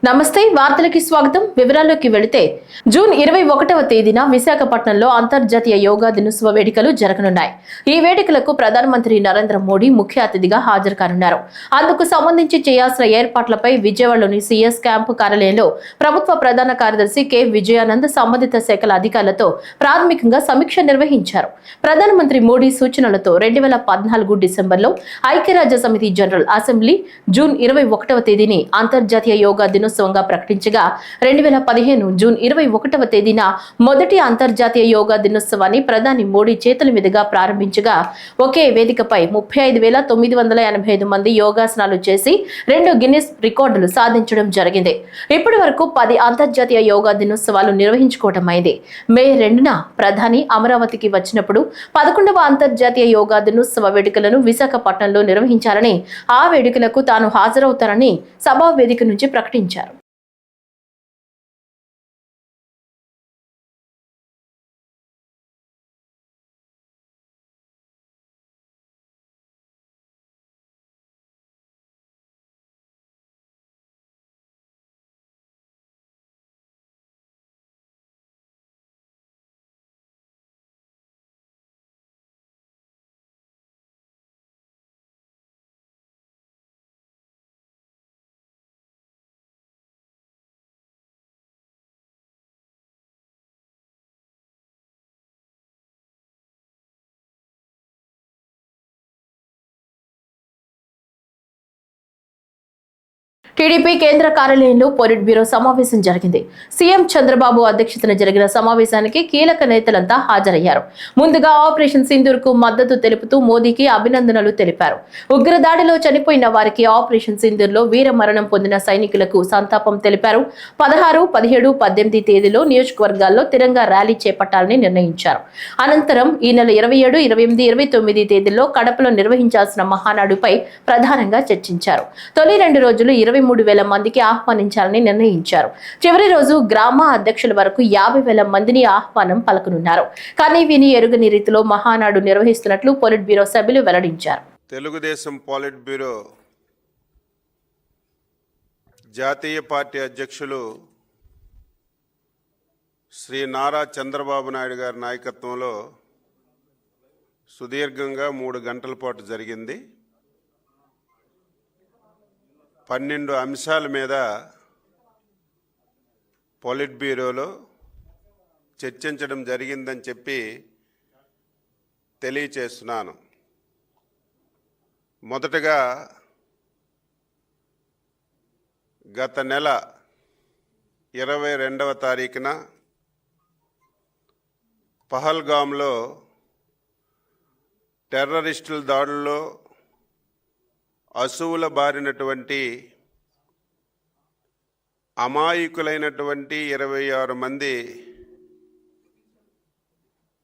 నమస్తే వార్తలకి స్వాగతం. వివరాల్లోకి వెళితే జూన్ 21వ తేదీన విశాఖపట్నంలో అంతర్జాతీయ యోగా దినోత్సవ వేడుకలు జరగనున్నాయి. ఈ వేడుకలకు ప్రధానమంత్రి నరేంద్ర మోడీ ముఖ్య అతిథిగా హాజరు కానున్నారు. అందుకు సంబంధించి చేయాల్సిన ఏర్పాట్లపై విజయవాడలోని సీఎస్ క్యాంపు కార్యాలయంలో ప్రభుత్వ ప్రధాన కార్యదర్శి కె విజయానంద్ సంబంధిత శాఖల అధికారులతో ప్రాథమికంగా సమీక్ష నిర్వహించారు. ప్రధానమంత్రి మోడీ సూచనలతో 2014 డిసెంబర్లో ఐక్యరాజ్య సమితి జనరల్ అసెంబ్లీ జూన్ 21వ తేదీని అంతర్జాతీయ యోగా దినోత్సవంగా ప్రకటించగా 2015 జూన్ 21వ తేదీన మొదటి అంతర్జాతీయ యోగా దినోత్సవాన్ని ప్రధాని మోడీ చేతుల మీదుగా ప్రారంభించగా ఒకే వేదికపై 35,985 మంది యోగాసనాలు చేసి 2 గిన్నిస్ రికార్డులు సాధించడం జరిగింది. ఇప్పటి వరకు 10 అంతర్జాతీయ యోగా దినోత్సవాలు నిర్వహించుకోవడం అయింది. మే 2న ప్రధాని అమరావతికి వచ్చినప్పుడు 11వ అంతర్జాతీయ యోగా దినోత్సవ వేడుకలను విశాఖపట్నంలో నిర్వహించాలని, ఆ వేడుకలకు తాను హాజరవుతానని సభా వేదిక నుంచి ప్రకటించారు. టీడీపీ కేంద్ర కార్యాలయంలో పొలిట్ బ్యూరో సమావేశం జరిగింది. సీఎం చంద్రబాబు అధ్యక్షతన జరిగిన సమావేశానికి కీలక నేతలంతా హాజరయ్యారు. ముందుగా ఆపరేషన్ సింధూర్ కు మద్దతు తెలుపుతూ మోదీకి అభినందనలు తెలిపారు. ఉగ్రదాడిలో చనిపోయిన వారికి, ఆపరేషన్ సింధూర్ లో వీర మరణం పొందిన సైనికులకు సంతాపం తెలిపారు. 16, 17, 18 తేదీలో నియోజకవర్గాల్లో తిరంగా ర్యాలీ చేపట్టాలని నిర్ణయించారు. అనంతరం ఈ నెల 27, 28, 29 తేదీల్లో కడపలో నిర్వహించాల్సిన మహానాడుపై ప్రధానంగా చర్చించారు. తొలి 2 రోజులు 23,000 మందికి ఆహ్వానించాలని నిర్ణయించారు. చివరి రోజు గ్రామ అధ్యక్షుల వరకు 50,000 మందిని ఆహ్వానం పలకనున్నారు. కానీ విని ఎరుగని రీతిలో మహానాడు నిర్వహిస్తున్నట్లు పొలిట్ బ్యూరో సభ్యులు వెల్లడించారు. తెలుగుదేశం పొలిట్ బ్యూరో జాతీయ పార్టీ అధ్యక్షులు శ్రీ నారా చంద్రబాబు నాయుడు గారి నాయకత్వంలో సుదీర్ఘంగా 3 గంటల పాటు జరిగింది. 12 అంశాల మీద పొలిట్ బ్యూరోలో చర్చించడం జరిగిందని చెప్పి తెలియచేస్తున్నాను. మొదటగా గత నెల 22వ తారీఖున పహల్గామ్లో టెర్రరిస్టుల దాడుల్లో అసువుల బారినటువంటి అమాయకులైనటువంటి 26 మంది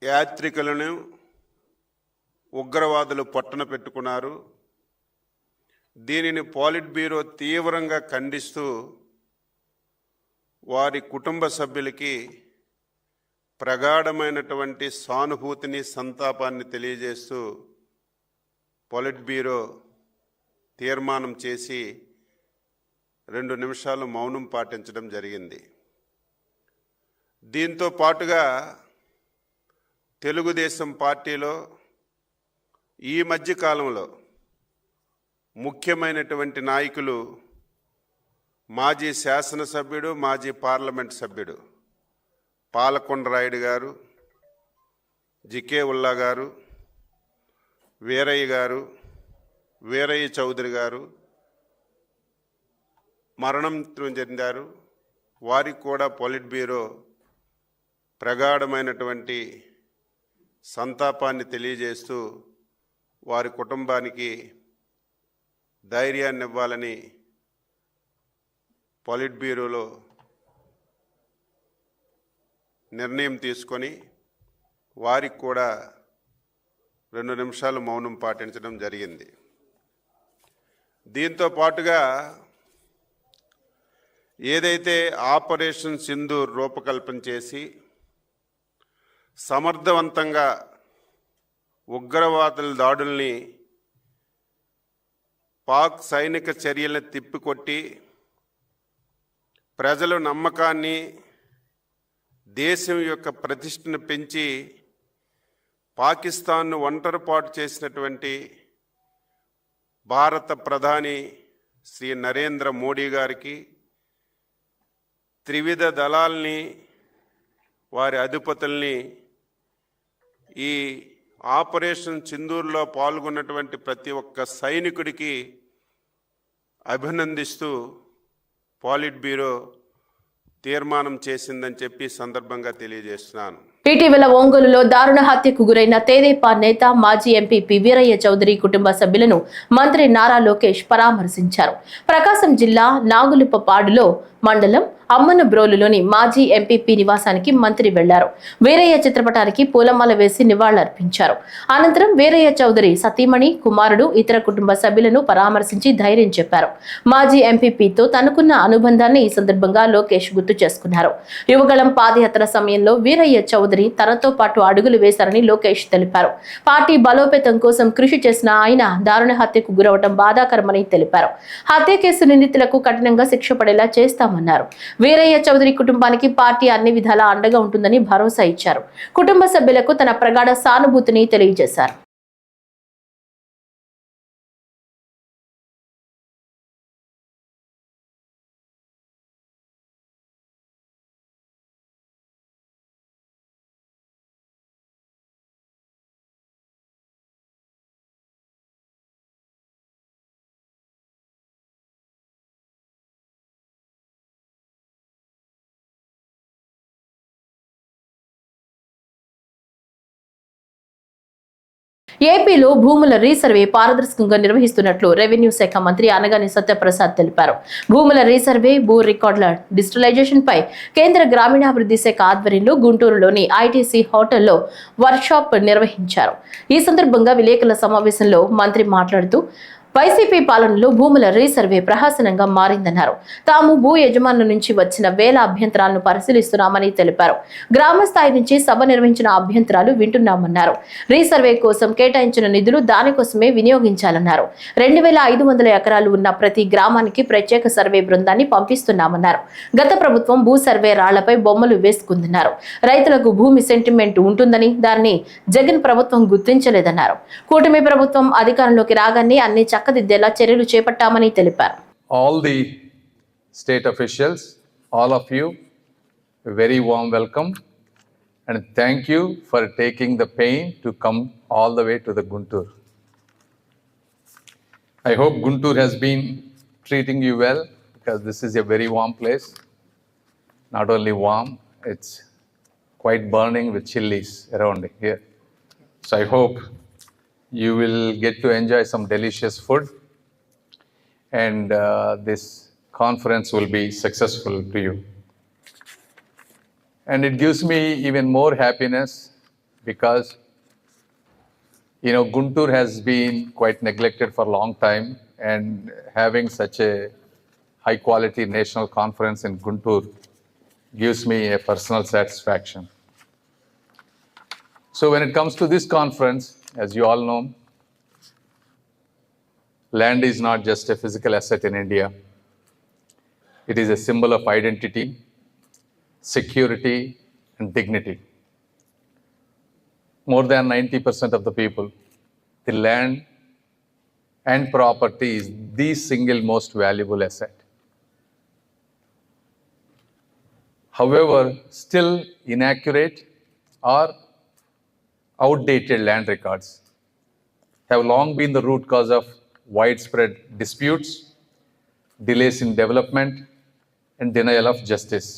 యాత్రికులను ఉగ్రవాదులు పొట్టన పెట్టుకున్నారు. దీనిని పొలిట్ బ్యూరో తీవ్రంగా ఖండిస్తూ వారి కుటుంబ సభ్యులకి ప్రగాఢమైనటువంటి సానుభూతిని, సంతాపాన్ని తెలియజేస్తూ పొలిట్ బ్యూరో తీర్మానం చేసి 2 నిమిషాలు మౌనం పాటించడం జరిగింది. దీంతో పాటుగా తెలుగుదేశం పార్టీలో ఈ మధ్య కాలంలో ముఖ్యమైనటువంటి నాయకులు మాజీ శాసనసభ్యుడు, మాజీ పార్లమెంట్ సభ్యుడు పాలకొండరాయుడు గారు, జికే ఉల్లా గారు, వీరయ్య గారు, వీరయ్య చౌదరి గారు మరణం చెందారు. వారికి కూడా పొలిట్ బ్యూరో ప్రగాఢమైనటువంటి సంతాపాన్ని తెలియజేస్తూ వారి కుటుంబానికి ధైర్యాన్ని ఇవ్వాలని పొలిట్ బ్యూరోలో నిర్ణయం తీసుకొని వారికి కూడా 2 నిమిషాలు మౌనం పాటించడం జరిగింది. దీంతో పాటుగా ఏదైతే ఆపరేషన్ సింధూర్ రూపకల్పన చేసి సమర్థవంతంగా ఉగ్రవాదుల దాడుల్ని, పాక్ సైనిక చర్యలను తిప్పికొట్టి ప్రజల నమ్మకాన్ని, దేశం యొక్క ప్రతిష్టను పెంచి పాకిస్తాన్ను ఒంటరిపాటు చేసినటువంటి భారత ప్రధాని శ్రీ నరేంద్ర మోడీ గారికి, త్రివిధ దళాల్ని, వారి అధిపతుల్ని, ఈ ఆపరేషన్ సింధూర్లో పాల్గొన్నటువంటి ప్రతి ఒక్క సైనికుడికి అభినందిస్తూ పాలిట్ బ్యూరో తీర్మానం చేసిందని చెప్పి సందర్భంగా తెలియజేస్తున్నాను. ఇటీవల ఒంగోలులో దారుణ హత్యకు గురైన తెదేపా నేత మాజీ ఎంపీ పి వీరయ్య చౌదరి కుటుంబ సభ్యులను మంత్రి నారా లోకేష్ పరామర్శించారు. ప్రకాశం జిల్లా నాగులుపపాడులో మండలం అమ్మనబ్రోలులోని మాజీ ఎంపీపీ నివాసానికి మంత్రి వెళ్లారు. వీరయ్య చిత్రపటానికి పూలమాల వేసి నివాళులర్పించారు. అనంతరం వీరయ్య చౌదరి సతీమణి, కుమారుడు, ఇతర కుటుంబ సభ్యులను పరామర్శించి ధైర్యం చెప్పారు. మాజీ ఎంపీపీతో తనకున్న అనుబంధాన్ని ఈ సందర్భంగా లోకేష్ గుర్తు చేసుకున్నారు. యువగళం పాదయాత్ర సమయంలో వీరయ్య చౌదరి తనతో పాటు అడుగులు వేశారని లోకేష్ తెలిపారు. పార్టీ బలోపేతం కోసం కృషి చేసిన ఆయన దారుణ హత్యకు గురవడం బాధాకరమని తెలిపారు. హత్య కేసు నిందితులకు కఠినంగా శిక్ష పడేలా చేస్తామన్నారు. వీరయ్య చౌదరి కుటుంబానికి పార్టీ అన్ని విధాలా అండగా ఉంటుందని భరోసా ఇచ్చారు. కుటుంబ సభ్యులకు తన ప్రగాఢ సానుభూతిని తెలియజేశారు. ఏపీలో భూముల రీసర్వే పారదర్శకంగా నిర్వహిస్తున్నట్లు రెవెన్యూ శాఖ మంత్రి అనగాని సత్యప్రసాద్ తెలిపారు. భూముల రీసర్వే, భూ రికార్డుల డిజిటలైజేషన్ పై కేంద్ర గ్రామీణాభివృద్ధి శాఖ ఆధ్వర్యంలో గుంటూరులోని ఐటీసీ హోటల్లో వర్క్షాప్ నిర్వహించారు. ఈ సందర్భంగా విలేకరుల సమావేశంలో మంత్రి మాట్లాడుతూ వైసీపీ పాలనలో భూముల రీసర్వే ప్రహసనంగా మారిందన్నారు. తాము భూ యజమానుల నుంచి వచ్చిన వేల అభ్యంతరాలను పరిశీలిస్తున్నామని తెలిపారు. గ్రామ స్థాయి నుంచి సభ నిర్వహించిన అభ్యంతరాలు వింటున్నామన్నారు. రీసర్వే కోసం కేటాయించిన నిధులు దానికోసమే వినియోగించాలన్నారు. 2500 ఎకరాలు ఉన్న ప్రతి గ్రామానికి ప్రత్యేక సర్వే బృందాన్ని పంపిస్తున్నామన్నారు. గత ప్రభుత్వం భూ సర్వే రాళ్లపై బొమ్మలు వేసుకుందన్నారు. రైతులకు భూమి సెంటిమెంట్ ఉంటుందని దాన్ని జగన్ ప్రభుత్వం గుర్తించలేదన్నారు. కూటమి ప్రభుత్వం అధికారంలోకి రాగానే అన్ని చక్కదిద్దేలా చర్యలు చేపట్టామని తెలిపారు. All the state officials, all of you, a very warm welcome and thank you for taking the pain to come all the way to the Guntur. I hope Guntur has been treating you well because this is a very warm place. Not only warm, it's quite burning with chillies around here. So I hope you will get to enjoy some delicious food and this conference will be successful to you. And it gives me even more happiness because, you know, Guntur has been quite neglected for a long time and having such a high quality national conference in Guntur gives me a personal satisfaction. So when it comes to this conference, as you all know, land is not just a physical asset in India. It is a symbol of identity, security, and dignity. More than 90% of the people, the land and property is the single most valuable asset. However, still inaccurate or outdated land records have long been the root cause of widespread disputes, delays in development, and denial of justice.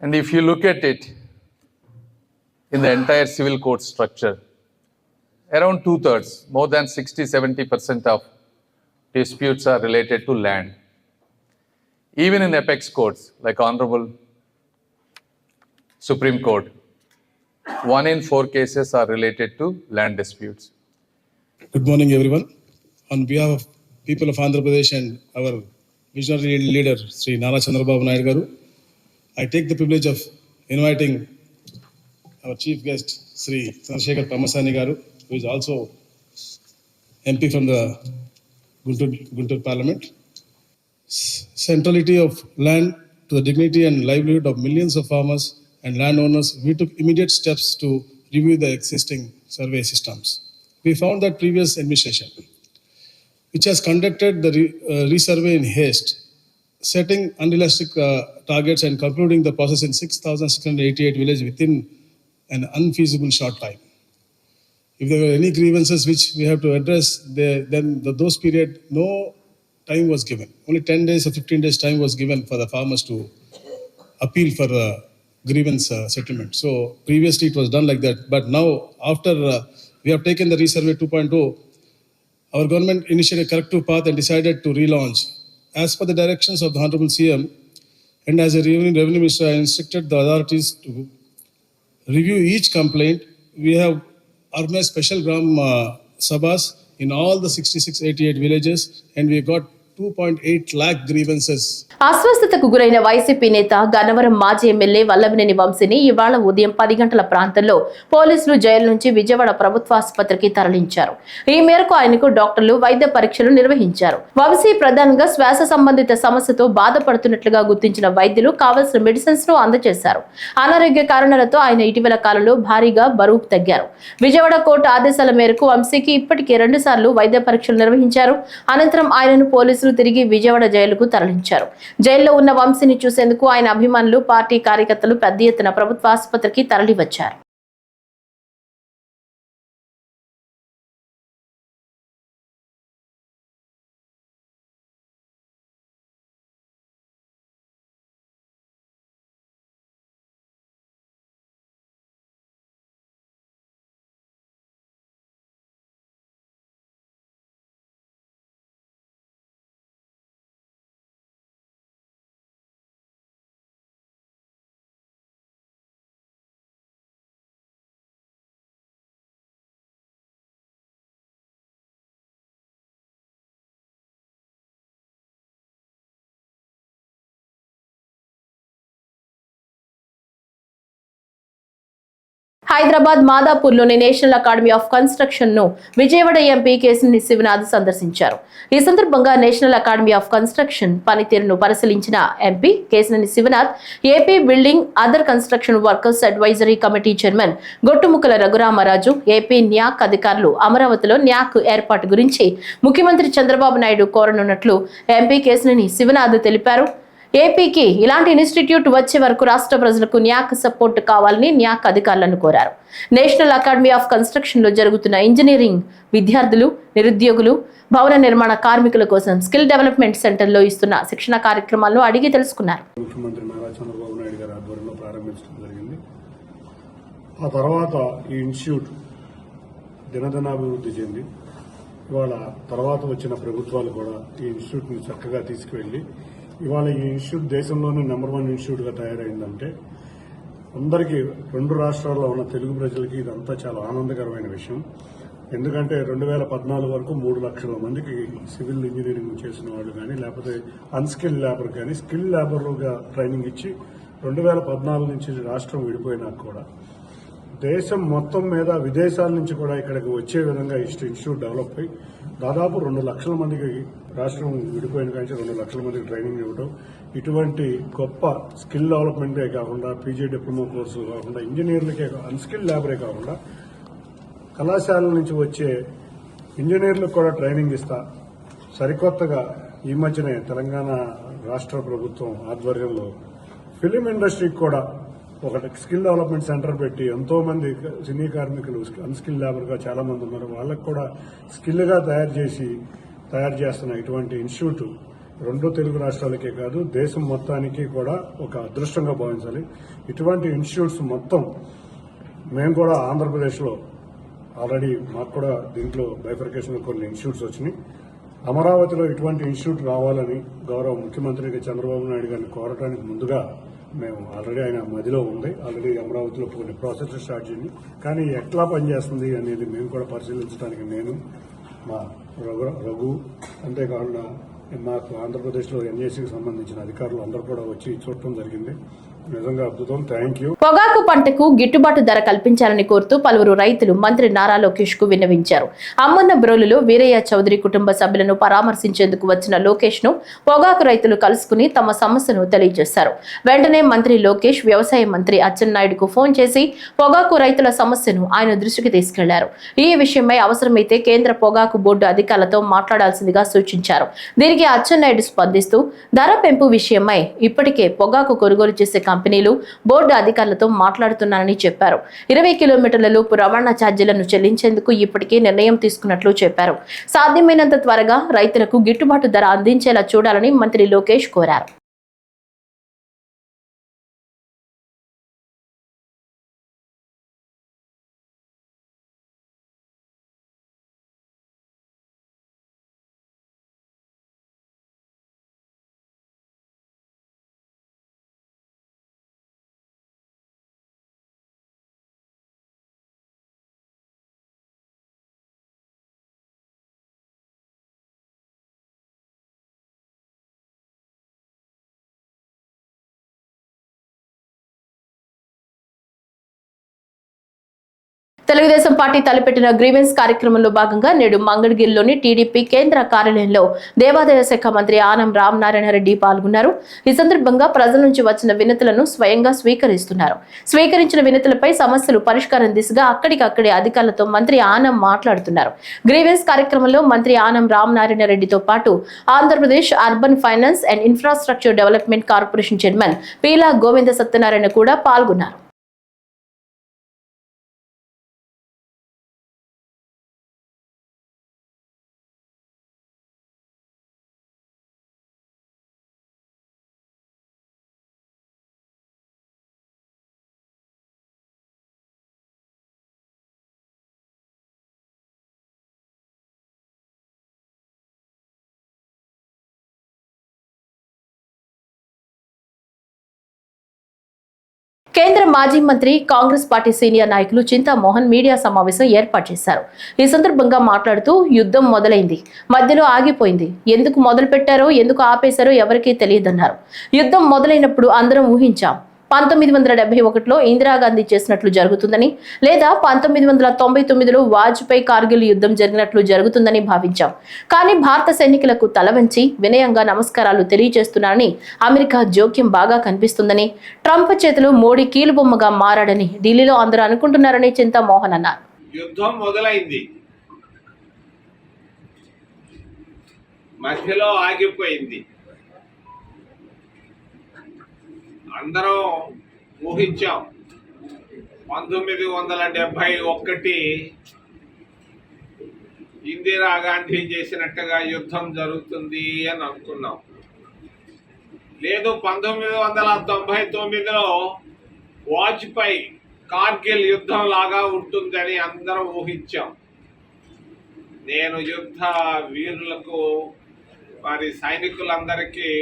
And if you look at it in the entire civil court structure, around 2/3, more than 60-70% of disputes are related to land. Even in apex courts like Honorable Supreme Court, 1 in 4 cases are related to land disputes. Good morning, everyone. On behalf of people of Andhra Pradesh and our visionary leader, Sri Nara Chandrababu Naidu Garu, I take the privilege of inviting our chief guest, Sri Chandrasekhar Pamasani Garu, who is also MP from the Guntur Parliament. centrality of land to the dignity and livelihood of millions of farmers and landowners, we took immediate steps to review the existing survey systems. We found that previous administration, which has conducted the resurvey in haste, setting unrealistic targets and concluding the process in 6,688 villages within an unfeasible short time. If there were any grievances which we have to address, then those period, no time was given. Only 10 days or 15 days time was given for the farmers to appeal for grievance settlement. So previously it was done like that. But now, after we have taken the resurvey 2.0, our government initiated a corrective path and decided to relaunch. As per the directions of the Honorable CM, and as a revenue minister, I instructed the authorities to review each complaint. We have organized special Gram Sabhas in all the 6688 villages, and we got 2.8 lakh grievances. అస్వస్థతకు గురైన YCP నేత గన్నవరం మాజీ MLA Vallabhaneni వంశీని ఇవాళ ఉదయం 10 గంటల ప్రాంతంలో పోలీసులు జైలు నుంచి విజయవాడ ప్రభుత్వాసుపత్రికి తరలించారు. ఈ మేరకు ఆయనకు డాక్టర్లు వైద్య పరీక్షలు నిర్వహించారు. వంశీ ప్రధానంగా శ్వాస సంబంధిత సమస్యతో బాధపడుతున్నట్లుగా గుర్తించిన వైద్యులు కావలసిన మెడిసిన్స్ ను అందజేశారు. అనారోగ్య కారణాలతో ఆయన ఇటీవల కాలంలో భారీగా బరువు తగ్గారు. విజయవాడ కోర్టు ఆదేశాల మేరకు వంశీకి ఇప్పటికే 2 సార్లు వైద్య పరీక్షలు నిర్వహించారు. అనంతరం ఆయనను పోలీసులు తిరిగి విజయవాడ జైలుకు తరలించారు. జైల్లో ఉన్న వంశీని చూసేందుకు ఆయన అభిమానులు, పార్టీ కార్యకర్తలు పెద్ద ఎత్తున ప్రభుత్వ ఆసుపత్రికి తరలివచ్చారు. హైదరాబాద్ మాదాపూర్లోని నేషనల్ అకాడమీ ఆఫ్ కన్స్ట్రక్షన్ ను విజయవాడ ఎంపీ కేశినేని శివనాథ్ సందర్శించారు. ఈ సందర్భంగా నేషనల్ అకాడమీ ఆఫ్ కన్స్ట్రక్షన్ పనితీరును పరిశీలించిన MP Kesineni Sivanath AP building other construction workers advisory committee chairman Gottumukkala Raghuramaraju, AP NAC అధికారులు అమరావతిలో న్యాక్ ఏర్పాటు గురించి ముఖ్యమంత్రి చంద్రబాబు నాయుడు కోరనున్నట్లు ఎంపీ కేశినేని శివనాథ్ తెలిపారు. ఏపీకి ఇలాంటి ఇన్స్టిట్యూట్ వచ్చే వరకు రాష్ట్ర ప్రజలకు న్యాక్ సపోర్ట్ కావాలని న్యాక్ అధికారులను కోరారు. నేషనల్ అకాడమీ ఆఫ్ కన్స్ట్రక్షన్ లో జరుగుతున్న ఇంజనీరింగ్ విద్యార్థులు, నిరుద్యోగులు, భవన నిర్మాణ కార్మికుల కోసం స్కిల్ డెవలప్మెంట్ సెంటర్ లో ఇస్తున్న శిక్షణ కార్యక్రమాలను అడిగి తెలుసుకున్నారు. ముఖ్యమంత్రి నారా చంద్రబాబు నాయుడు గారి ఆధ్వర్యంలో ప్రారంభించడం జరిగింది. ఆ తర్వాత ఈ ఇన్స్టిట్యూట్ దినదినాభివృద్ధి చెంది ఇవాళ తర్వాత వచ్చిన ప్రభుత్వాలు కూడా ఈ ఇన్స్టిట్యూట్ ని చక్కగా తీసుకువెళ్లి ఇవాళ ఈ ఇన్స్టిట్యూట్ దేశంలోనే #1 ఇన్స్టిట్యూట్ గా తయారైందంటే అందరికీ 2 రాష్ట్రాల్లో ఉన్న తెలుగు ప్రజలకి ఇదంతా చాలా ఆనందకరమైన విషయం. ఎందుకంటే 2014 వరకు 3 లక్షల మందికి సివిల్ ఇంజనీరింగ్ చేసిన వాళ్ళు కానీ లేకపోతే అన్స్కిల్ లేబర్ కానీ స్కిల్ లేబర్గా ట్రైనింగ్ ఇచ్చి 2014 నుంచి రాష్ట్రం విడిపోయినా కూడా దేశం మొత్తం మీద విదేశాల నుంచి కూడా ఇక్కడికి వచ్చే విధంగా ఇన్స్టిట్యూట్ డెవలప్ అయ్యి దాదాపు 2 లక్షల మందికి రాష్ట్రం విడిపోయిన కానీ 2 లక్షల మందికి ట్రైనింగ్ ఇవ్వడం, ఇటువంటి గొప్ప స్కిల్ డెవలప్మెంటే కాకుండా పీజీ డిప్లొమా కోర్సు కాకుండా ఇంజనీర్లకే అన్స్కిల్ లేబరే కాకుండా కళాశాలల నుంచి వచ్చే ఇంజనీర్లకు కూడా ట్రైనింగ్ ఇస్తా సరికొత్తగా ఈ మధ్యనే తెలంగాణ రాష్ట్ర ప్రభుత్వం ఆధ్వర్యంలో ఫిలిం ఇండస్ట్రీకి కూడా ఒక స్కిల్ డెవలప్మెంట్ సెంటర్ పెట్టి ఎంతో మంది సినీ కార్మికులు అన్స్కిల్ లేబర్ గా చాలా మంది ఉన్నారు, వాళ్ళకు కూడా స్కిల్ గా తయారు చేస్తున్న ఇటువంటి ఇన్స్టిట్యూట్ 2 తెలుగు రాష్ట్రాలకే కాదు దేశం మొత్తానికి కూడా ఒక అదృష్టంగా భావించాలి. ఇటువంటి ఇన్స్టిట్యూట్స్ మొత్తం మేము కూడా ఆంధ్రప్రదేశ్లో ఆల్రెడీ మాకు కూడా దీంట్లో బైఫర్కేషన్ కొన్ని ఇన్స్టిట్యూట్స్ వచ్చినాయి. అమరావతిలో ఇటువంటి ఇన్స్టిట్యూట్ రావాలని గౌరవ ముఖ్యమంత్రి చంద్రబాబు నాయుడు గారిని కోరటానికి ముందుగా మేము ఆల్రెడీ ఆయన మదిలో ఉంది. ఆల్రెడీ అమరావతిలో కొన్ని ప్రాసెస్ స్టార్ట్ చేయండి, కానీ ఎట్లా పనిచేస్తుంది అనేది మేము కూడా పరిశీలించడానికి నేను మా రఘు అంతేకాకుండా మాకు ఆంధ్రప్రదేశ్లో ఎన్ఏసీకి సంబంధించిన అధికారులు అందరూ కూడా వచ్చి చూడటం జరిగింది. నిజంగా అద్భుతం. Thank you. పొగాకు పంటకు గిట్టుబాటు ధర కల్పించాలని కోరుతూ పలువురు రైతులు మంత్రి నారా లోకేష్ కు విన్నవించారు. అమ్మన్న బ్రోలులో వీరయ్య చౌదరి కుటుంబ సభ్యులను పరామర్శించేందుకు వచ్చిన లోకేష్ ను పొగాకు రైతులు కలుసుకుని తమ సమస్యను తెలియజేశారు. వెంటనే మంత్రి లోకేష్ వ్యవసాయ మంత్రి అచ్చెన్నాయుడుకు ఫోన్ చేసి పొగాకు రైతుల సమస్యను ఆయన దృష్టికి తీసుకెళ్లారు. ఈ విషయమై అవసరమైతే కేంద్ర పొగాకు బోర్డు అధికారులతో మాట్లాడాల్సిందిగా సూచించారు. దీనికి అచ్చెన్నాయుడు స్పందిస్తూ ధర పెంపు విషయమై ఇప్పటికే పొగాకు కొనుగోలు చేసే కంపెనీలు బోర్డు అధికారులతో మాట్లాడుతున్నారని చెప్పారు. 20 కిలోమీటర్ల లోపు రవాణా ఛార్జీలను చెల్లించేందుకు ఇప్పటికే నిర్ణయం తీసుకున్నట్లు చెప్పారు. సాధ్యమైనంత త్వరగా రైతులకు గిట్టుబాటు ధర అందించేలా చూడాలని మంత్రి లోకేష్ కోరారు. తెలుగుదేశం పార్టీ తలపెట్టిన గ్రీవెన్స్ కార్యక్రమంలో భాగంగా నేడు మంగళగిరిలోని టీడీపీ కేంద్ర కార్యాలయంలో దేవాదాయ శాఖ మంత్రి ఆనం రామనారాయణ రెడ్డి పాల్గొన్నారు. ఈ సందర్భంగా ప్రజల నుంచి వచ్చిన వినతులను స్వయంగా స్వీకరిస్తున్నారు. స్వీకరించిన వినతులపై సమస్యలు పరిష్కారం దిశగా అక్కడికక్కడే అధికారులతో మంత్రి ఆనం మాట్లాడుతున్నారు. గ్రీవెన్స్ కార్యక్రమంలో మంత్రి ఆనం రామనారాయణ రెడ్డితో పాటు Andhra Pradesh urban finance and infrastructure development corporation chairman Peela Govinda Satyanarayana కూడా పాల్గొన్నారు. కేంద్ర మాజీ మంత్రి కాంగ్రెస్ పార్టీ సీనియర్ నాయకులు చింతా మోహన్ మీడియా సమావేశం ఏర్పాటు చేశారు. ఈ సందర్భంగా మాట్లాడుతూ యుద్ధం మొదలైంది, మధ్యలో ఆగిపోయింది, ఎందుకు మొదలు పెట్టారో ఎందుకు ఆపేశారో ఎవరికీ తెలియదన్నారు. యుద్ధం మొదలైనప్పుడు అందరం ఊహించాం 1971లో ఇందిరాగాంధీ చేసినట్లు జరుగుతుందని, లేదా 1999లో వాజ్పేయి కార్గిల్ యుద్ధం జరిగినట్లు జరుగుతుందని భావించాం. కానీ భారత సైనికులకు తల వంచి వినయంగా నమస్కారాలు తెలియజేస్తున్నారని, అమెరికా జోక్యం బాగా కనిపిస్తుందని, ట్రంప్ చేతిలో మోడీ కీలుబొమ్మగా మారాడని ఢిల్లీలో అందరూ అనుకుంటున్నారని చింతా మోహన్ అన్నారు. యుద్ధం మొదలైంది, మధ్యలో ఆగిపోయింది. అందరం ఊహించాం 1971 ఇందిరాగాంధీ చేసినట్టుగా యుద్ధం జరుగుతుంది అని అనుకున్నాం. లేదు 1999లో వాజ్పేయి కార్గిల్ యుద్ధం లాగా ఉంటుందని అందరం ఊహించాం. నేను యుద్ధ వీరులకు వారి సైనికులందరికీ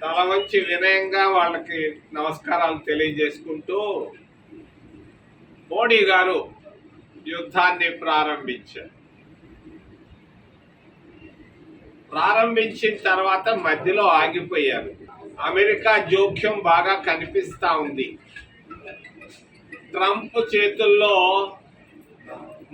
తల వంచి వినయంగా వాళ్ళకి నమస్కారాలు తెలియజేసుకుంటూ మోడీ గారు యుద్ధాన్ని ప్రారంభించిన తర్వాత మధ్యలో ఆగిపోయారు. అమెరికా జోక్యం బాగా కనిపిస్తా ఉంది. ట్రంప్ చేతుల్లో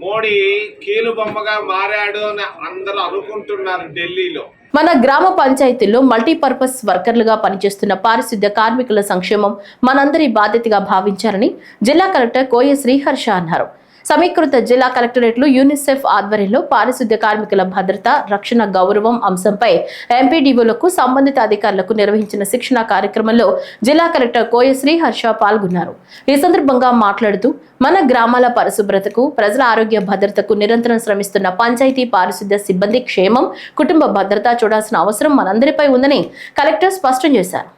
మోడీ కీలుబొమ్మగా మారాడు అని అందరూ అనుకుంటున్నారు ఢిల్లీలో. మన గ్రామ పంచాయతీల్లో మల్టీపర్పస్ వర్కర్లుగా పనిచేస్తున్న పారిశుద్ధ్య కార్మికుల సంక్షేమం మనందరి బాధ్యతగా భావించారని జిల్లా కలెక్టర్ కోయ శ్రీహర్ష అన్నారు. సమీకృత జిల్లా కలెక్టరేట్లు యూనిసెఫ్ ఆధ్వర్యంలో పారిశుద్ధ్య కార్మికుల భద్రత, రక్షణ, గౌరవం అంశంపై ఎంపీడీఓలకు సంబంధిత అధికారులకు నిర్వహించిన శిక్షణ కార్యక్రమంలో జిల్లా కలెక్టర్ కోయ శ్రీహర్ష పాల్గొన్నారు. ఈ సందర్భంగా మాట్లాడుతూ మన గ్రామాల పరిశుభ్రతకు, ప్రజల ఆరోగ్య భద్రతకు నిరంతరం శ్రమిస్తున్న పంచాయతీ పారిశుద్ధ్య సిబ్బంది క్షేమం, కుటుంబ భద్రత చూడాల్సిన అవసరం మనందరిపై ఉందని కలెక్టర్ స్పష్టం చేశారు.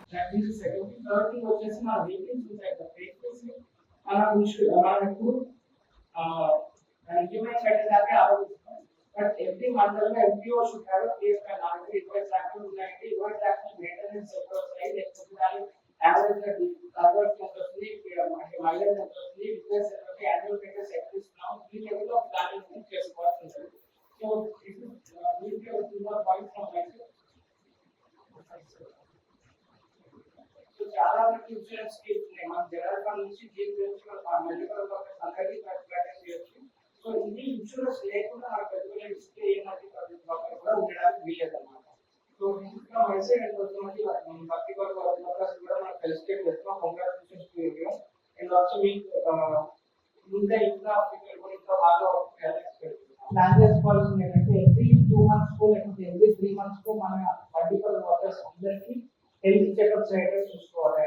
But every mandal MPO should have a case and already required tracking ఉన్నాయండి. ఇవాళ tracking maintenance sector side especially average గా అవర్స్ వస్తుంది, అంటే మైలేజ్ వస్తుంది, బిజినెస్ సెక్టర్ యాన్యువల్ మెయింటెనెన్స్ ఎక్కిస్తున్నాం. ఈ లెవెల్ ఆఫ్ ప్లానింగ్ చేసుకోవాల్సి ఉంటుంది. So this is week your point from my side. So చాలా వరకు ఇన్సూరెన్స్ స్కీమ్స్ ఉన్నాయి. మన జనరల్ ఫండ్ నుంచి మెడికల్ వర్కర్స్ అందరికీ అటెండ్ చేయొచ్చు. సో ఇది ఇన్సూరెన్స్ లేకుండా మన పెద్దగా ఇస్తే ఏమంటే కూడా ఉండడానికి వీలేదు అన్నమాట. సో ఇంకా మెసేజ్ కొంతమంది వర్కింగ్ వర్కర్స్ కూడా మనం ఫెలిసిటేట్ చేస్తున్నాం. Congratulations to you. And also మీకు ఇంకా ఇంకా బాగా ప్లాన్ చేసుకోవాల్సింది ఏంటంటే ఎవ్రీ 2 months లేకపోతే ఎవ్రీ 3 months మన వర్కింగ్ వర్కర్స్ అందరికీ హెల్త్ చెకప్స్ అయితే చూసుకోవాలి.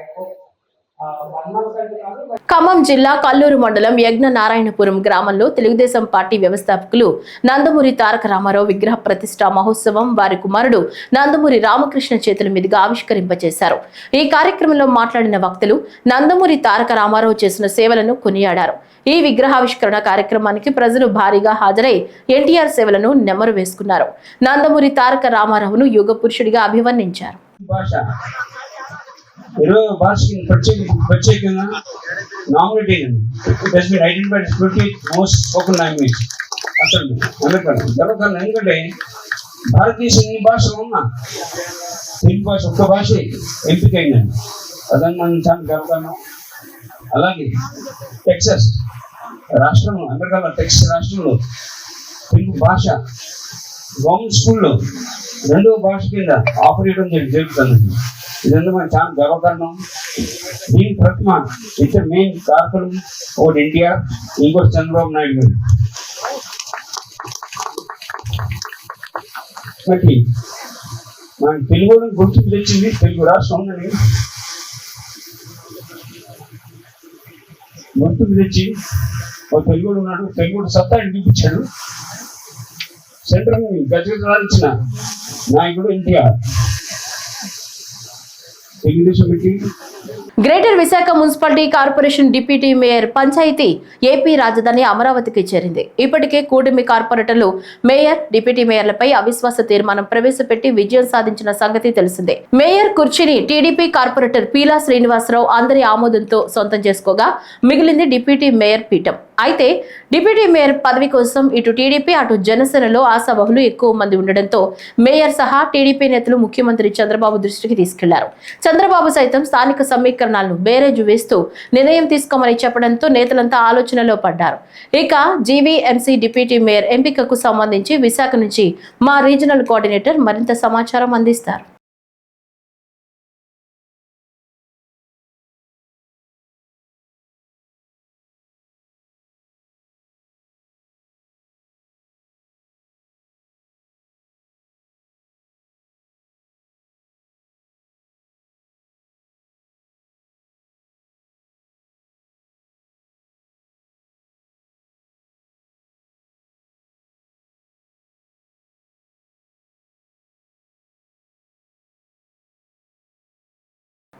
1 month అంటే కాదు. ఖమ్మం జిల్లా కల్లూరు మండలం యజ్ఞ నారాయణపురం గ్రామంలో తెలుగుదేశం పార్టీ వ్యవస్థాపకులు నందమూరి తారక రామారావు విగ్రహ ప్రతిష్ఠ మహోత్సవం వారి కుమారుడు నందమూరి రామకృష్ణ చేతుల మీదుగా ఆవిష్కరింపచేశారు. ఈ కార్యక్రమంలో మాట్లాడిన వక్తలు నందమూరి తారక రామారావు చేసిన సేవలను కొనియాడారు. ఈ విగ్రహావిష్కరణ కార్యక్రమానికి ప్రజలు భారీగా హాజరై ఎన్టీఆర్ సేవలను నెమరు వేసుకున్నారు. నందమూరి తారక రామారావును యుగ పురుషుడిగా అభివర్ణించారు. ప్రత్యేకంగా నామినేట్ అయింది. It has been identified as 20th most spoken language అసలు గర్వకారణం. ఎందుకంటే భారతదేశం ఎన్ని భాషలు ఉన్నా తెలుగు భాష ఒక్క భాష ఎంపికైందండి. అదని మనం చాలా గర్వకారణం. అలాగే టెక్సస్ రాష్ట్రంలో, అమెరికాలో టెక్సస్ రాష్ట్రంలో తెలుగు భాష గవర్నమెంట్ స్కూల్లో 2వ భాష కింద ఆఫర్ చేయడం జరుగుతుంది. ఇదంతా మనకు చాలా గర్వకారణం. దీని ప్రతిమ ఇద్దరు మెయిన్ కార్పొరేట్, ఒకటి ఎన్టీఆర్, ఇంకోటి చంద్రబాబు నాయుడు గారు. మరి మన తెలుగు గుర్తింపు తెచ్చింది తెలుగు రాష్ట్రం ఉందని గుర్తింపు తెచ్చి ఒక తెలుగుడు ఉన్నాడు, తెలుగుడు సత్తా చూపించాడు. సెంట్రల్ గజగజాలించిన నాయకుడు NTR. Greater Visakha municipality corporation deputy mayor panchayat AP రాజధాని అమరావతికి చేరింది. ఇప్పటికే కూటమి కార్పొరేటర్లు మేయర్, డిప్యూటీ మేయర్లపై అవిశ్వాస తీర్మానం ప్రవేశపెట్టి విజయం సాధించిన సంగతి తెలిసిందే. మేయర్ కుర్చీని టీడీపీ కార్పొరేటర్ పీలా శ్రీనివాసరావు అందరి ఆమోదంతో సొంతం చేసుకోగా మిగిలింది డిప్యూటీ మేయర్ పీఠం. అయితే డిప్యూటీ మేయర్ పదవి కోసం ఇటు టీడీపీ అటు జనసేనలో ఆశావహులు ఎక్కువ మంది ఉండడంతో మేయర్ సహా టీడీపీ నేతలు ముఖ్యమంత్రి చంద్రబాబు దృష్టికి తీసుకెళ్లారు. చంద్రబాబు సైతం స్థానిక సమీకరణాలను బేరేజు వేస్తూ నిర్ణయం తీసుకోమని చెప్పడంతో నేతలంతా ఆలోచనలో పడ్డారు. ఇక జీవీఎంసీ డిప్యూటీ మేయర్ ఎంపికకు సంబంధించి విశాఖ నుంచి మా రీజనల్ కోఆర్డినేటర్ మరింత సమాచారం అందిస్తారు.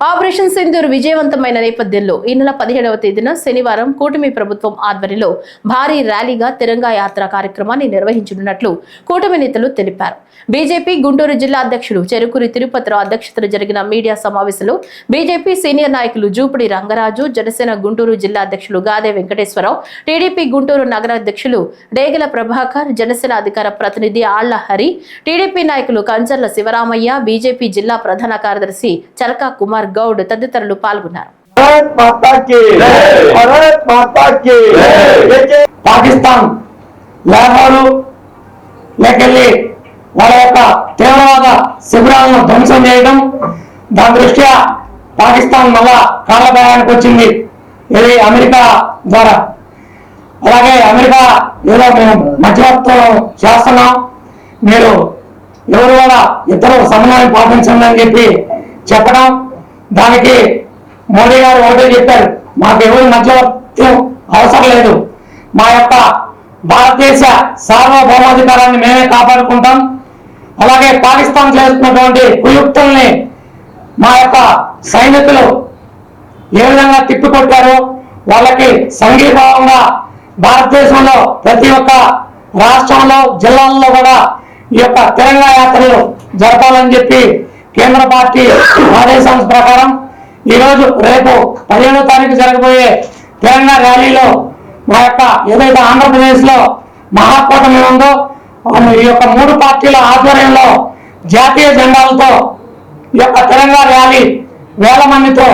ఆపరేషన్ సింధూర్ విజయవంతమైన నేపథ్యంలో ఈ నెల 17వ తేదీన శనివారం కూటమి ప్రభుత్వం ఆధ్వర్యంలో భారీ ర్యాలీగా తిరంగా యాత్ర కార్యక్రమాన్ని నిర్వహించనున్నట్లు కూటమి నేతలు తెలిపారు. బీజేపీ గుంటూరు జిల్లా అధ్యక్షుడు చెరుకూరి తిరుపతిరావు అధ్యక్షతన జరిగిన మీడియా సమావేశంలో బీజేపీ సీనియర్ నాయకులు జూపిడి రంగరాజు, జనసేన గుంటూరు జిల్లా అధ్యక్షులు గాదే వెంకటేశ్వరరావు, టీడీపీ గుంటూరు నగర అధ్యక్షులు డేగల ప్రభాకర్, జనసేన అధికార ప్రతినిధి ఆళ్ల హరి, టీడీపీ నాయకులు కంచర్ల శివరామయ్య, బీజేపీ జిల్లా ప్రధాన కార్యదర్శి చలకా కుమార్ గౌడ్ తదితరులు పాల్గొన్నారు. పాకిస్తాన్ లాహోరు లేకెళ్ళి వాళ్ళ యొక్క తీవ్రవాద శిబిరాలను ధ్వంసం చేయడం, దాని దృష్ట్యా పాకిస్తాన్ మళ్ళా కాళ్ళభయానికి వచ్చింది ఇది అమెరికా ద్వారా. అలాగే అమెరికా ఏదో మేము మధ్యవర్తం చేస్తున్నాం, మీరు ఎవరు కూడా ఇద్దరు సమన్వయం పాటించండి అని చెప్పి చెప్పడం, దానికి మోడీ గారు ఒకటే చెప్పారు, మాకు ఎవరు మధ్యవర్తం అవసరం లేదు, మా యొక్క భారతదేశ సార్వభౌమాధికారాన్ని మేమే కాపాడుకుంటాం. అలాగే పాకిస్తాన్ చేస్తున్నటువంటి కుయుక్తుల్ని మా యొక్క సైనికులు ఏ విధంగా తిప్పికొట్టారో వాళ్ళకి సంఘీభావంగా భారతదేశంలో ప్రతి ఒక్క రాష్ట్రంలో జిల్లాల్లో కూడా ఈ యొక్క తిరంగా యాత్రలు జరపాలని చెప్పి కేంద్ర పార్టీ ఆదేశాల ప్రకారం ఈరోజు రేపు 15వ తారీఖు జరగబోయే తిరంగా ర్యాలీలో మా యొక్క ఏదైతే ఆంధ్రప్రదేశ్లో మహాకూటమి ఉందో ఈ యొక్క 3 పార్టీల ఆధ్వర్యంలో జాతీయ జెండాలతో ఈ యొక్క తిరంగా ర్యాలీ వేల మందితో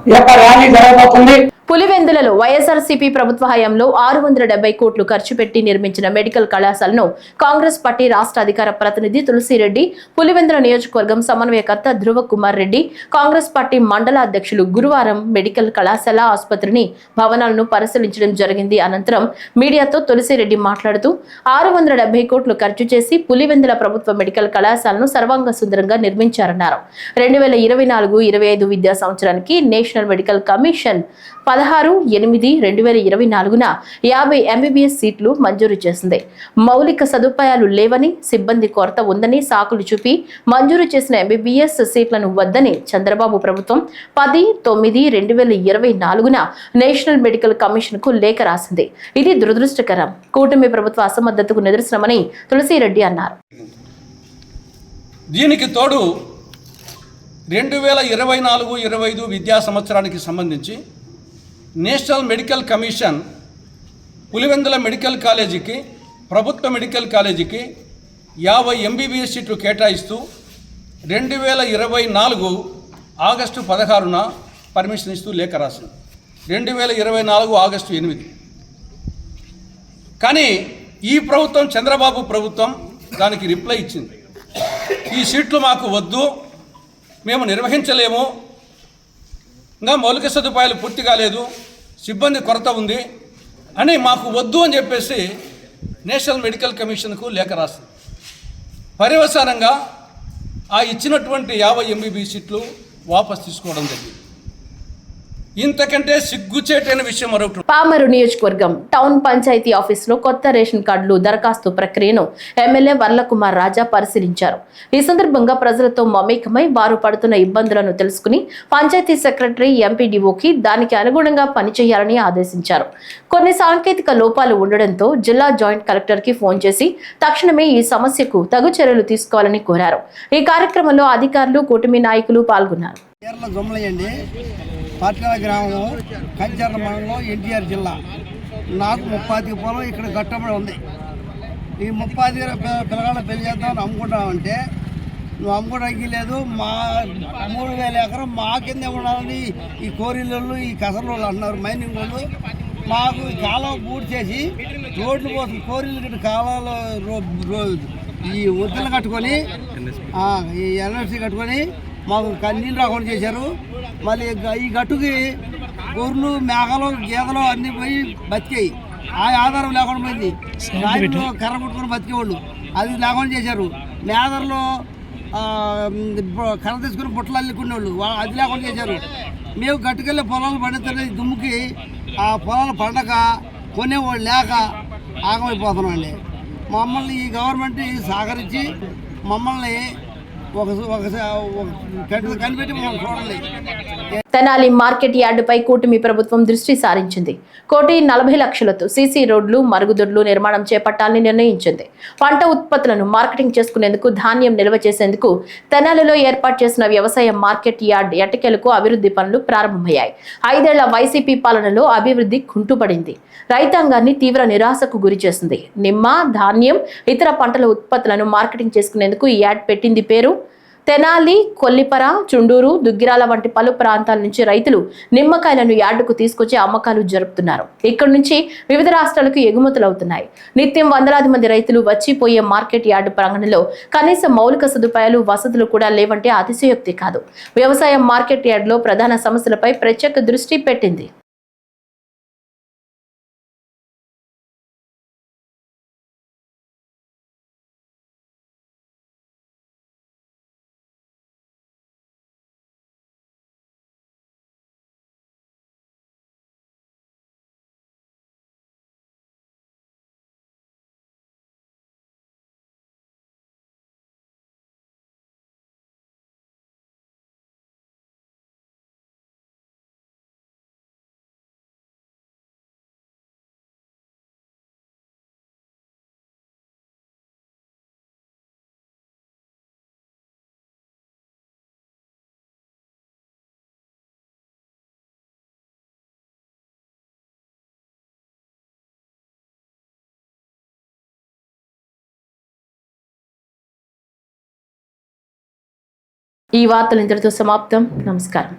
ఈ యొక్క ర్యాలీ జరగబోతుంది. పులివెందులలో వైఎస్ఆర్సీపీ ప్రభుత్వ హయాంలో 670 కోట్లు ఖర్చు పెట్టి నిర్మించిన మెడికల్ కళాశాలను కాంగ్రెస్ పార్టీ రాష్ట్ర అధికార ప్రతినిధి తులసిరెడ్డి, పులివెందుల నియోజకవర్గం సమన్వయకర్త ధ్రువ కుమార్ రెడ్డి, కాంగ్రెస్ పార్టీ మండల అధ్యక్షులు గురువారం మెడికల్ కళాశాల ఆసుపత్రిని భవనాలను పరిశీలించడం జరిగింది. అనంతరం మీడియాతో తులసిరెడ్డి మాట్లాడుతూ 670 కోట్లు ఖర్చు చేసి పులివెందుల ప్రభుత్వ మెడికల్ కళాశాలను సర్వాంగ సుందరంగా నిర్మించారన్నారు. 2024-25 విద్యా సంవత్సరానికి నేషనల్ మెడికల్ కమిషన్ 16/8/2024న 50 MBBS సీట్లు మంజూరు చేసింది. మౌలిక సదుపాయాలు లేవని, సిబ్బంది కొరత ఉందని సాకులు చూపి మంజూరు చేసిన MBBS సీట్లను వద్దని చంద్రబాబు ప్రభుత్వం 10/9/2024న నేషనల్ మెడికల్ కమిషన్ కు లేఖ రాసింది. ఇది దురదృష్టకరం. కూటమి ప్రభుత్వ అసమర్థతకు నిదర్శనమని తులసిరెడ్డి అన్నారు. దీనికి తోడు 2024-25 విద్యా సంవత్సరానికి సంబంధించి national medical commission Pulivendula medical కాలేజీకి, ప్రభుత్వ మెడికల్ కాలేజీకి 50 MBBS సీట్లు కేటాయిస్తూ 2024 ఆగస్టు 16న పర్మిషన్ ఇస్తూ లేఖ రాసింది. 2024 ఆగస్టు 8. కానీ ఈ ప్రభుత్వం, చంద్రబాబు ప్రభుత్వం దానికి రిప్లై ఇచ్చింది. ఈ సీట్లు మాకు వద్దు, మేము నిర్వహించలేము, ఇంకా మౌలిక సదుపాయాలు పూర్తి కాలేదు, సిబ్బంది కొరత ఉంది అని మాకు వద్దు అని చెప్పేసి నేషనల్ మెడికల్ కమిషన్కు లేఖ రాస్తుంది. పర్యవసానంగా ఆ ఇచ్చినటువంటి 50 MBBS సీట్లు వాపసు తీసుకోవడం జరిగింది. ఇంతకంటే సిగ్గుచేటైన విషయం మరొకటి. పామరు నియోజకవర్గం టౌన్ పంచాయతీ ఆఫీసులో కొత్త రేషన్ కార్డులు దరఖాస్తు ప్రక్రియను ఎమ్మెల్యే వర్లకుమార్ రాజా పరిశీలించారు. ఈ సందర్భంగా ప్రజలతో మమేకమై వారు పడుతున్న ఇబ్బందులను తెలుసుకుని పంచాయతీ సెక్రటరీ, ఎంపీడీఓకి దానికి అనుగుణంగా పనిచేయాలని ఆదేశించారు. కొన్ని సాంకేతిక లోపాలు ఉండడంతో జిల్లా జాయింట్ కలెక్టర్ కి ఫోన్ చేసి తక్షణమే ఈ సమస్యకు తగు చర్యలు తీసుకోవాలని కోరారు. ఈ కార్యక్రమంలో అధికారులు, కూటమి నాయకులు పాల్గొన్నారు. పాట్యాల గ్రామం, కంచర్ల మండలం, ఎన్టీఆర్ జిల్లా. నాకు 30 పొలం ఇక్కడ కట్టబడి ఉంది. ఈ 30 పిల్లగాళ్ళ పెళ్లి చేద్దామని అమ్ముకుంటామంటే నువ్వు అమ్ముకోవడానికి లేదు, మా 3000 ఎకరం మా కిందే ఉండాలని ఈ కోరిళ్ళు, ఈ కసరోళ్ళు అంటున్నారు, మైనింగ్ వాళ్ళు. మాకు కాలువ పూర్తి చేసి రోడ్లు కోసం కోరిళ్ళు గిట్ట కాలువలో ఈ ఒత్తులు కట్టుకొని, ఈ ఎన్ఎస్సీ కట్టుకొని మాకు నీళ్ళు రాకుండా చేశారు. మళ్ళీ ఈ గట్టుకి గొర్రెలు, మేకలు, గేదెలు అన్నీ పోయి బతికాయి. ఆ ఆధారం లేకుండా పోయింది. రాయిలో కర్ర కొట్టుకొని బతికేవాళ్ళు, అది లేకుండా చేశారు. మేదర్లో కర్ర తీసుకుని బుట్టలు అల్లుకునేవాళ్ళు, అది లేకుండా చేశారు. మేము గట్టుకెళ్ళి పొలాలు పండితే దుమ్ముకి ఆ పొలాలు పండక కొనేవాళ్ళు లేక ఆగమైపోతున్నామండి. మమ్మల్ని ఈ గవర్నమెంట్ సహకరించి మమ్మల్ని కనిపెట్టి మమ్మల్ని చూడండి. తెనాలి మార్కెట్ యార్డుపై కూటమి ప్రభుత్వం దృష్టి సారించింది. 1,40,00,000తో సీసీ రోడ్లు, మరుగుదొడ్లు నిర్మాణం చేపట్టాలని నిర్ణయించింది. పంట ఉత్పత్తులను మార్కెటింగ్ చేసుకునేందుకు, ధాన్యం నిల్వ చేసేందుకు తెనాలిలో ఏర్పాటు చేసిన వ్యవసాయ మార్కెట్ యార్డ్ ఎట్టకేలకు అభివృద్ధి పనులు ప్రారంభమయ్యాయి. 5 ఏళ్ల వైసీపీ పాలనలో అభివృద్ధి కుంటుపడింది. రైతాంగాన్ని తీవ్ర నిరాశకు గురి చేసింది. నిమ్మ, ధాన్యం, ఇతర పంటల ఉత్పత్తులను మార్కెటింగ్ చేసుకునేందుకు ఈ యార్డ్ పెట్టింది పేరు. తెనాలి, కొల్లిపర, చుండూరు, దుగ్గిరాల వంటి పలు ప్రాంతాల నుంచి రైతులు నిమ్మకాయలను యార్డుకు తీసుకొచ్చి అమ్మకాలు జరుపుతున్నారు. ఇక్కడి నుంచి వివిధ రాష్ట్రాలకు ఎగుమతులవుతున్నాయి. నిత్యం వందలాది మంది రైతులు వచ్చిపోయే మార్కెట్ యార్డు ప్రాంగణంలో కనీస మౌలిక సదుపాయాలు, వసతులు కూడా లేవంటే అతిశయోక్తి కాదు. వ్యవసాయ మార్కెట్ యార్డులో ప్రధాన సమస్యలపై ప్రత్యేక దృష్టి పెట్టింది. ఈ వార్తలు ఇంతటితో సమాప్తం. నమస్కారం.